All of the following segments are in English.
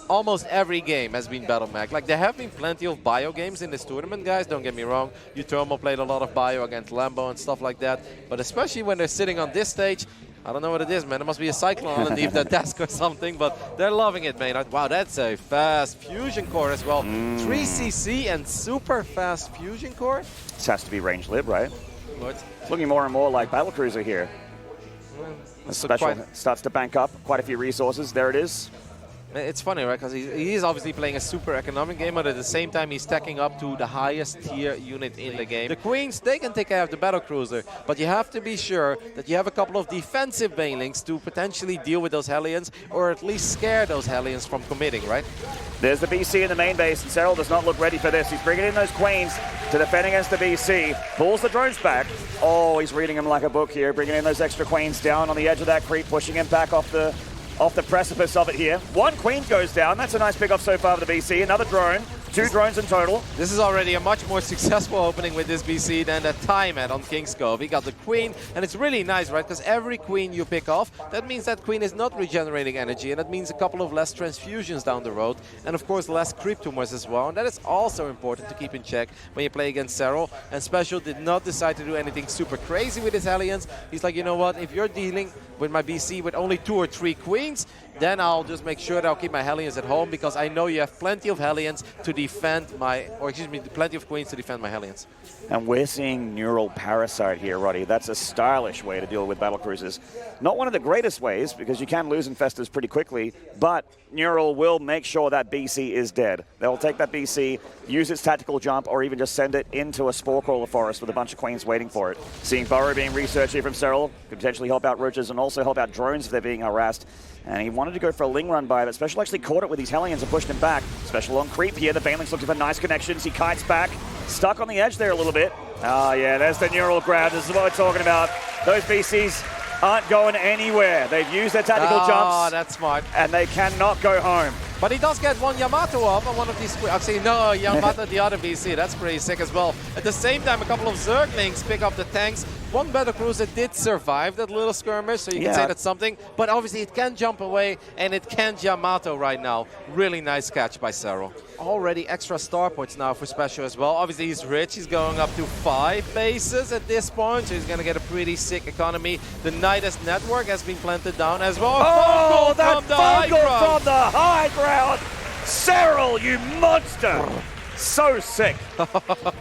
almost every game has been Battle Mag. Like, there have been plenty of bio games in this tournament, guys, don't get me wrong. Utomo played a lot of bio against Lambo and stuff like that. But especially when they're sitting on this stage, I don't know what it is, man. There must be a cyclone underneath their desk or something, but they're loving it, man. Wow, that's a fast fusion core as well. 3cc and super fast fusion core. This has to be range lib, right? What? It's looking more and more like Battlecruiser here. The Special starts to bank up quite a few resources. There it is. It's funny, right? Because he's obviously playing a super economic game, but at the same time, he's stacking up to the highest tier unit in the game. The Queens, they can take care of the Battlecruiser, but you have to be sure that you have a couple of defensive Banelings to potentially deal with those Hellions, or at least scare those Hellions from committing, right? There's the BC in the main base, and Serral does not look ready for this. He's bringing in those Queens to defend against the BC. Pulls the drones back. Oh, he's reading them like a book here, bringing in those extra Queens down on the edge of that creep, pushing him back off the precipice of it here. One Queen goes down. That's a nice pick-off so far for the BC. Another drone. 2 drones in total. This is already a much more successful opening with this BC than that time at on King's Cove. He got the Queen, and it's really nice, right? Because every Queen you pick off, that means that Queen is not regenerating energy, and that means a couple of less transfusions down the road, and of course less creep tumors as well. And that is also important to keep in check when you play against Serral. And Special did not decide to do anything super crazy with his Hellions. He's like, you know what? If you're dealing with my BC with only 2 or 3 Queens, then I'll just make sure that I'll keep my Hellions at home, because I know you have plenty of Hellions to defend my, or excuse me, plenty of Queens to defend my Hellions. And we're seeing Neural Parasite here, Roddy. That's a stylish way to deal with Battlecruisers. Not one of the greatest ways, because you can lose Infestors pretty quickly, but Neural will make sure that BC is dead. They'll take that BC, use its tactical jump, or even just send it into a Spore Crawler forest with a bunch of Queens waiting for it. Seeing Burrow being researched here from Serral could potentially help out Roaches and also help out drones if they're being harassed. And he wanted to go for a Ling run by, but Special actually caught it with these Hellions and pushed him back. Special on creep here. The Baneling's looking for nice connections. He kites back. Stuck on the edge there a little bit. Oh, yeah, there's the Neural grab. This is what we're talking about. Those BCs aren't going anywhere. They've used their tactical jumps. Oh, that's smart. And they cannot go home. But he does get one Yamato up on one of these. Actually, no, Yamato the other BC. That's pretty sick as well. At the same time, a couple of Zerglings pick up the tanks. One Battlecruiser did survive that little skirmish, so you can say that's something. But obviously, it can jump away, and it can Yamato right now. Really nice catch by Serral. Already extra star points now for Special as well. Obviously, he's rich. He's going up to 5 bases at this point, so he's going to get a pretty sick economy. The Nidus network has been planted down as well. Oh, that Fungal from the high ground! Serral, you monster! So sick.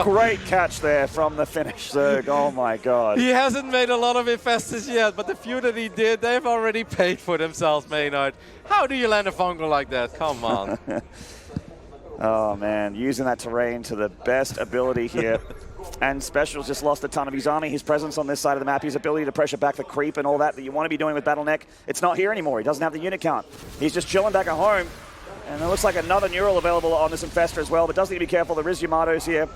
Great catch there from the Finnish Zerg. Oh my god. He hasn't made a lot of Infestors yet, but the few that he did, they've already paid for themselves, Maynard. How do you land a fungal like that? Come on. Oh man, using that terrain to the best ability here. And Special's just lost a ton of his army, his presence on this side of the map, his ability to pressure back the creep and all that you want to be doing with Battleneck. It's not here anymore. He doesn't have the unit count. He's just chilling back at home. And it looks like another Neural available on this Infestor as well, but does need to be careful. There is Yamatos here.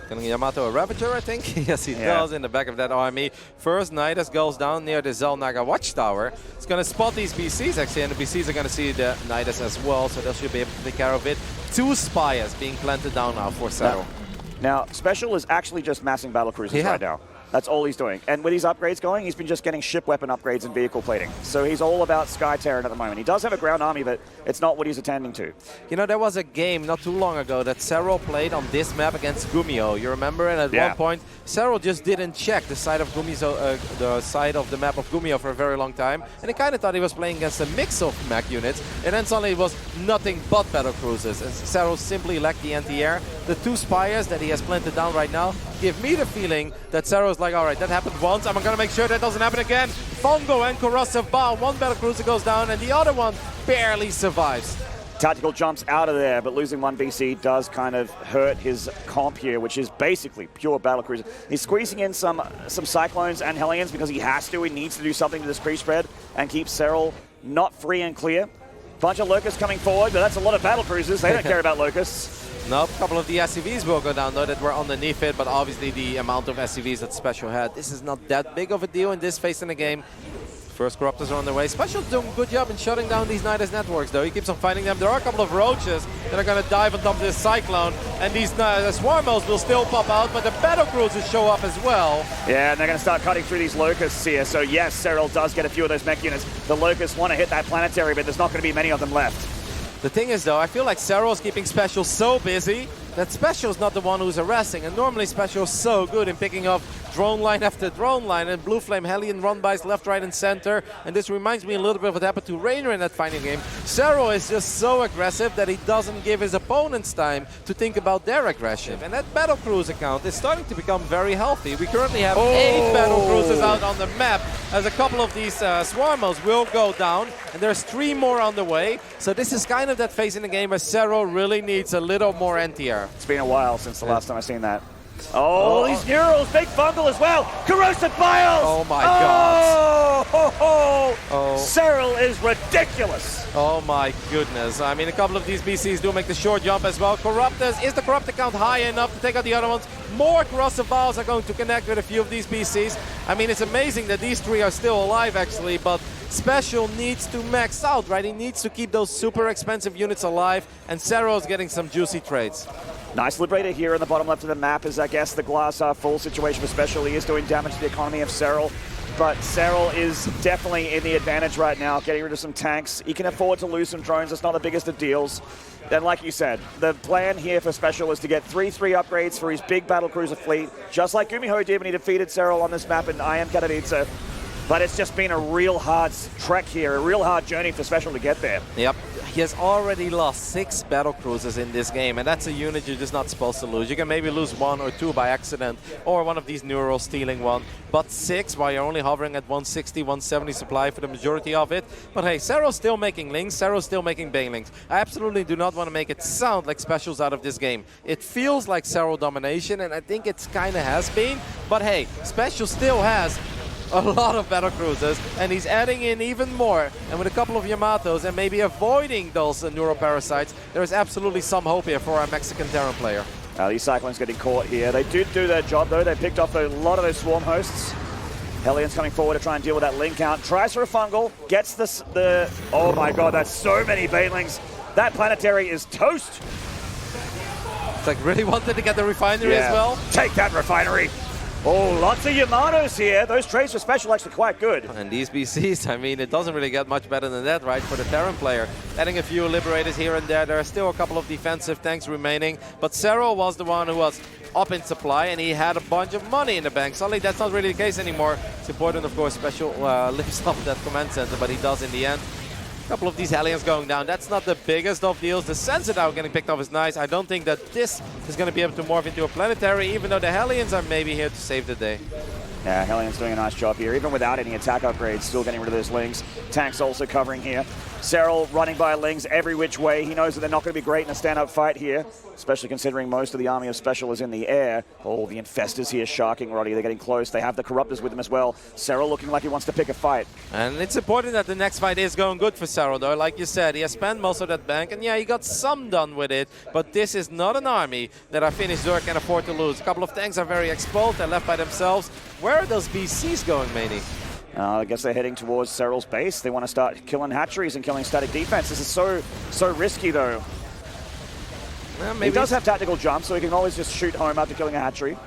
Can Yamato a Ravager, I think? Yes, he does in the back of that army. First, Nidus goes down near the Zelnaga Watchtower. It's going to spot these BCs, actually, and the BCs are going to see the Nidus as well, so they should be able to take care of it. 2 Spires being planted down now for Serral. Now, Special is actually just massing Battlecruisers right now. That's all he's doing. And with his upgrades going, he's been just getting ship weapon upgrades and vehicle plating. So he's all about Sky Terran at the moment. He does have a ground army, but it's not what he's attending to. You know, there was a game not too long ago that Serral played on this map against Gumio. You remember? And at one point, Serral just didn't check the side of the side of the map of Gumio for a very long time. And he kind of thought he was playing against a mix of mech units. And then suddenly it was nothing but Battlecruisers. And Serral simply lacked the anti-air. The 2 Spires that he has planted down right now give me the feeling that Serral's like, all right, that happened once. I'm going to make sure that doesn't happen again. Fongo and Corrosive Bow. One Battlecruiser goes down and the other one barely survives. Tactical jumps out of there, but losing 1 BC does kind of hurt his comp here, which is basically pure Battlecruiser. He's squeezing in some Cyclones and Hellions because he has to. He needs to do something to this creep spread and keep Serral not free and clear. Bunch of Locusts coming forward, but that's a lot of Battlecruisers. They don't care about Locusts. Nope, a couple of the SCVs will go down though that were underneath it, but obviously the amount of SCVs that Special had, this is not that big of a deal in this phase in the game. First Corruptors are on their way. Special's doing a good job in shutting down these Nidus networks though. He keeps on fighting them. There are a couple of Roaches that are going to dive on top of this Cyclone, and these Swarmos will still pop out, but the Battlecruisers show up as well. Yeah, and they're going to start cutting through these Locusts here. So yes, Serral does get a few of those mech units. The Locusts want to hit that planetary, but there's not going to be many of them left. The thing is, though, I feel like Serral's keeping Special so busy that Special's not the one who's arresting. And normally Special's so good in picking up drone line after drone line, and Blue Flame Hellion run-bys left, right, and center. And this reminds me a little bit of what happened to Raynor in that final game. Serral is just so aggressive that he doesn't give his opponents time to think about their aggression. And that Battlecruiser account is starting to become very healthy. We currently have 8 Battlecruisers out on the map, as a couple of these Swarmos will go down, and there's 3 more on the way. So this is kind of that phase in the game where Serral really needs a little more NTR. It's been a while since the last time I've seen that. Oh, these Neurals, big fungal as well. Corrosive Biles! Oh my god. Oh. Serral is ridiculous. Oh my goodness. I mean, a couple of these BCs do make the short jump as well. Corruptors, is the Corruptor count high enough to take out the other ones? More Corrosive Biles are going to connect with a few of these BCs. I mean, it's amazing that these 3 are still alive actually, but Special needs to max out, right? He needs to keep those super expensive units alive, and Serral's getting some juicy trades. Nice Liberator here in the bottom left of the map is, I guess, the glass half full situation for Special. He is doing damage to the economy of Serral, but Serral is definitely in the advantage right now, getting rid of some tanks. He can afford to lose some drones. It's not the biggest of deals. Then, like you said, the plan here for Special is to get 3-3 upgrades for his big Battlecruiser fleet, just like Gumiho did when he defeated Serral on this map in I Am Katowice. But it's just been a real hard trek here, a real hard journey for Special to get there. Yep. He has already lost 6 Battlecruisers in this game, and that's a unit you're just not supposed to lose. You can maybe lose 1 or 2 by accident, or one of these Neurals stealing one, but 6 while you're only hovering at 160, 170 supply for the majority of it. But hey, Serral's still making links, Serral's still making banelings. I absolutely do not want to make it sound like Special's out of this game. It feels like Serral domination, and I think it kind of has been, but hey, Special still has a lot of Battlecruisers, and he's adding in even more. And with a couple of Yamatos and maybe avoiding those Neuroparasites, there is absolutely some hope here for our Mexican Terran player. These Cyclones getting caught here. They did do their job though. They picked off a lot of those Swarm hosts. Hellion's coming forward to try and deal with that link count. Tries for a fungal, gets the oh my god, that's so many Banelings. That planetary is toast. It's like really wanted to get the refinery as well. Take that refinery. Oh, lots of Yamatos here. Those trades for Special actually quite good. And these BCs, I mean, it doesn't really get much better than that, right, for the Terran player. Adding a few Liberators here and there. There are still a couple of defensive tanks remaining. But Serral was the one who was up in supply, and he had a bunch of money in the bank. Suddenly, that's not really the case anymore. It's important, of course, Special lifts up that command center, but he does in the end. A couple of these Hellions going down. That's not the biggest of deals. The Sensor now getting picked off is nice. I don't think that this is going to be able to morph into a planetary, even though the Hellions are maybe here to save the day. Yeah, Hellion's doing a nice job here, even without any attack upgrades, still getting rid of those Lings. Tanks also covering here. Serral running by Lings every which way. He knows that they're not going to be great in a stand-up fight here, especially considering most of the army of Special is in the air. Oh, the Infestors here sharking Roddy. They're getting close. They have the Corruptors with them as well. Serral looking like he wants to pick a fight. And it's important that the next fight is going good for Serral, though. Like you said, he has spent most of that bank, and yeah, he got some done with it, but this is not an army that our Finnish Zerg can afford to lose. A couple of tanks are very exposed. They're left by themselves. Where are those BCs going, Manny? I guess they're heading towards Serral's base. They want to start killing hatcheries and killing static defense. This is so risky, though. Well, he does have tactical jump, so he can always just shoot home after killing a hatchery.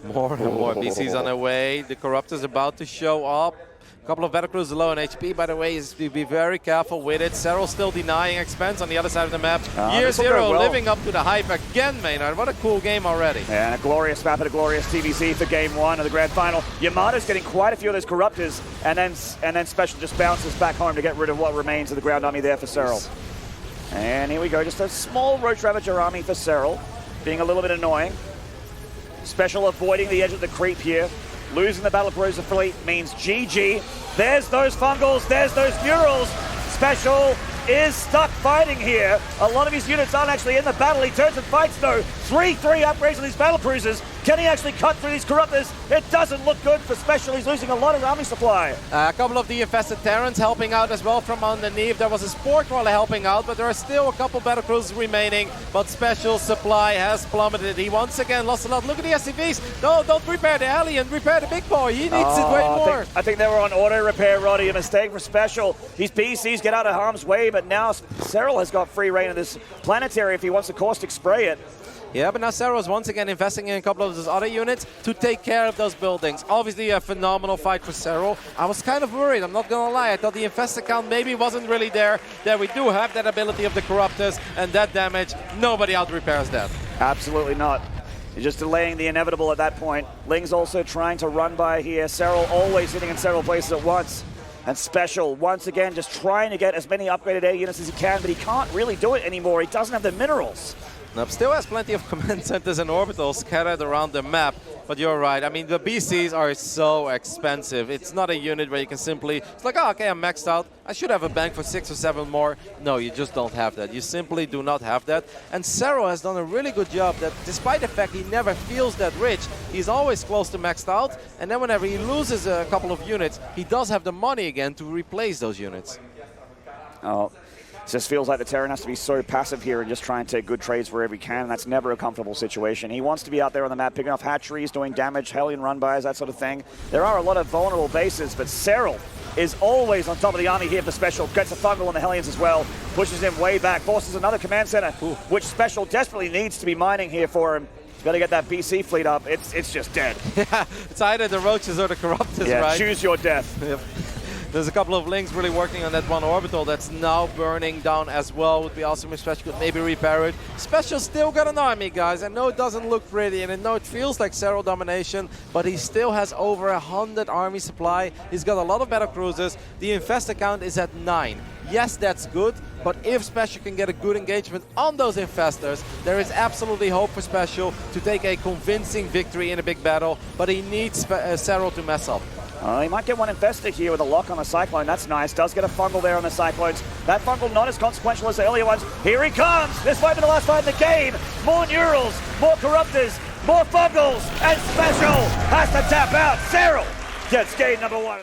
More and more BCs on their way. The Corruptor's about to show up. A couple of Battlecruisers low on HP, by the way, is to be very careful with it. Serral still denying expense on the other side of the map. Year Zero living up to the hype again, Maynard. What a cool game already. Yeah, and a glorious map and a glorious TVC for Game 1 of the Grand Final. Yamato's getting quite a few of those Corruptors, and then Special just bounces back home to get rid of what remains of the ground army there for Serral. And here we go, just a small Roach Ravager army for Serral, being a little bit annoying. Special avoiding the edge of the creep here. Losing the Battlecruiser fleet means GG. There's those Fungals, there's those Neurals. Special is stuck fighting here. A lot of his units aren't actually in the battle. He turns and fights though. 3-3 upgrades on these Battlecruisers. Can he actually cut through these Corruptors? It doesn't look good for Special. He's losing a lot of army supply. A couple of the infested Terrans helping out as well from underneath. There was a Spore Crawler helping out, but there are still a couple Battlecruisers remaining. But Special's supply has plummeted. He once again lost a lot. Look at the SCVs. No, don't repair the Alien. Repair the big boy. He needs it way more. I think they were on auto repair, Roddy. A mistake for Special. His BCs get out of harm's way, but now Serral has got free reign of this planetary if he wants to caustic spray it. Yeah, but now Serral is once again investing in a couple of those other units to take care of those buildings. Obviously a phenomenal fight for Serral. I was kind of worried, I'm not gonna lie. I thought the infested count maybe wasn't really there. That we do have that ability of the Corruptors, and that damage, nobody out repairs that. Absolutely not. You're just delaying the inevitable at that point. Ling's also trying to run by here. Serral always hitting in several places at once. And Special, once again, just trying to get as many upgraded air units as he can, but he can't really do it anymore. He doesn't have the minerals. Nope, still has plenty of command centers and orbitals scattered around the map, but you're right. I mean, the BCs are so expensive. It's not a unit where you can simply, it's like, oh, okay, I'm maxed out. I should have a bank for 6 or 7 more. No, you just don't have that. You simply do not have that. And Serral has done a really good job that despite the fact he never feels that rich, he's always close to maxed out. And then whenever he loses a couple of units, he does have the money again to replace those units. Oh. It just feels like the Terran has to be so passive here and just try and take good trades wherever he can. That's never a comfortable situation. He wants to be out there on the map, picking off hatcheries, doing damage, Hellion run-bys, that sort of thing. There are a lot of vulnerable bases, but Serral is always on top of the army here for Special. Gets a fungal on the Hellions as well, pushes him way back, forces another command center, which Special desperately needs to be mining here for him. He's got to get that BC fleet up. It's just dead. Yeah, it's either the Roaches or the Corruptors, yeah, right? Choose your death. Yep. There's a couple of Lings really working on that one orbital that's now burning down as well. Would be awesome if Special could maybe repair it. Special still got an army, guys. I know it doesn't look pretty, and I know it feels like Serral domination, but he still has over 100 army supply. He's got a lot of Battlecruisers. The infested count is at 9. Yes, that's good, but if Special can get a good engagement on those infestors, there is absolutely hope for Special to take a convincing victory in a big battle, but he needs Serral to mess up. He might get one infested here with a lock on the Cyclone. That's nice. Does get a fungal there on the Cyclones. That fungal not as consequential as the earlier ones. Here he comes. This might be the last fight in the game. More Neurals, more Corruptors, more fungals, and Special has to tap out. Serral gets game number 1.